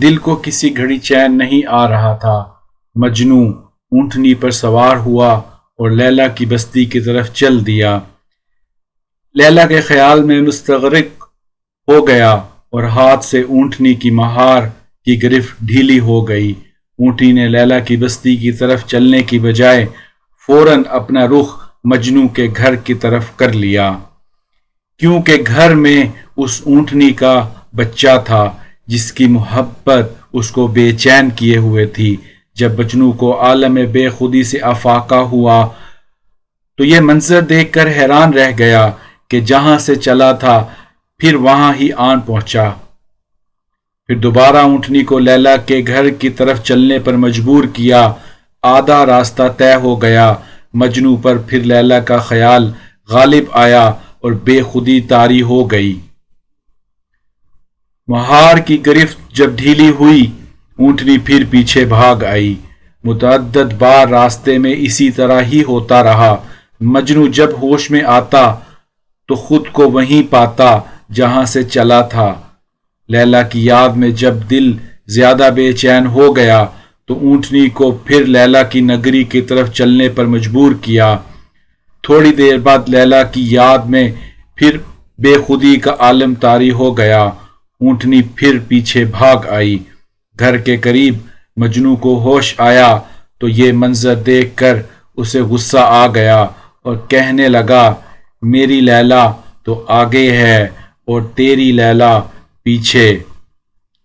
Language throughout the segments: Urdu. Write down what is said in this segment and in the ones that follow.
دل کو کسی گھڑی چین نہیں آ رہا تھا۔ مجنوں اونٹنی پر سوار ہوا اور لیلا کی بستی کی طرف چل دیا۔ لیلا کے خیال میں مستغرق ہو گیا اور ہاتھ سے اونٹنی کی مہار کی گرفت ڈھیلی ہو گئی۔ اونٹنی نے لیلا کی بستی کی طرف چلنے کی بجائے فوراً اپنا رخ مجنوں کے گھر کی طرف کر لیا، کیونکہ گھر میں اس اونٹنی کا بچہ تھا جس کی محبت اس کو بے چین کیے ہوئے تھی۔ جب مجنوں کو عالم بے خودی سے افاقہ ہوا تو یہ منظر دیکھ کر حیران رہ گیا کہ جہاں سے چلا تھا پھر وہاں ہی آن پہنچا۔ پھر دوبارہ اونٹنی کو لیلا کے گھر کی طرف چلنے پر مجبور کیا۔ آدھا راستہ طے ہو گیا، مجنوں پر پھر لیلا کا خیال غالب آیا اور بے خودی طاری ہو گئی۔ مہار کی گرفت جب ڈھیلی ہوئی، اونٹنی پھر پیچھے بھاگ آئی۔ متعدد بار راستے میں اسی طرح ہی ہوتا رہا۔ مجنوں جب ہوش میں آتا تو خود کو وہیں پاتا جہاں سے چلا تھا۔ لیلا کی یاد میں جب دل زیادہ بے چین ہو گیا تو اونٹنی کو پھر لیلا کی نگری کی طرف چلنے پر مجبور کیا۔ تھوڑی دیر بعد لیلا کی یاد میں پھر بے خودی کا عالم طاری ہو گیا۔ اونٹنی پھر پیچھے بھاگ آئی۔ گھر کے قریب مجنوں کو ہوش آیا تو یہ منظر دیکھ کر اسے غصہ آ گیا اور کہنے لگا، میری لیلا تو آگے ہے اور تیری لیلا پیچھے،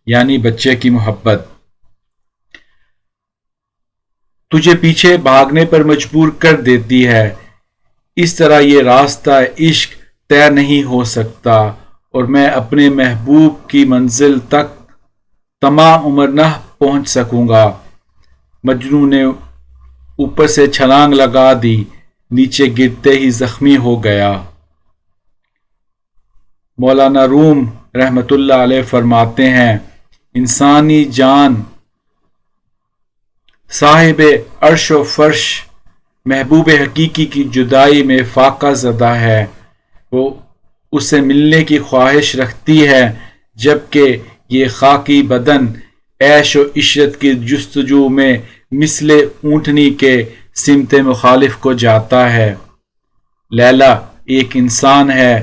یعنی بچے کی محبت تجھے پیچھے بھاگنے پر مجبور کر دیتی ہے۔ اس طرح یہ راستہ عشق طے نہیں ہو سکتا اور میں اپنے محبوب کی منزل تک تمام عمر نہ پہنچ سکوں گا۔ مجنوں نے اوپر سے چھلانگ لگا دی، نیچے گرتے ہی زخمی ہو گیا۔ مولانا روم رحمۃ اللہ علیہ فرماتے ہیں، انسانی جان صاحب عرش و فرش محبوب حقیقی کی جدائی میں فاقہ زدہ ہے۔ وہ اس سے ملنے کی خواہش رکھتی ہے، جبکہ یہ خاکی بدن عیش و عشرت کی جستجو میں مثل اونٹنی کے سمت مخالف کو جاتا ہے۔ لیلا ایک انسان ہے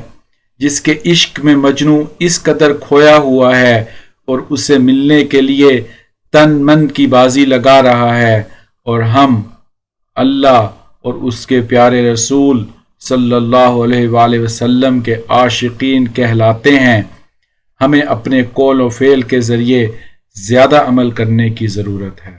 جس کے عشق میں مجنوں اس قدر کھویا ہوا ہے اور اسے ملنے کے لیے تن من کی بازی لگا رہا ہے، اور ہم اللہ اور اس کے پیارے رسول صلی اللہ علیہ وآلہ وسلم کے عاشقین کہلاتے ہیں۔ ہمیں اپنے قول و فعل کے ذریعے زیادہ عمل کرنے کی ضرورت ہے۔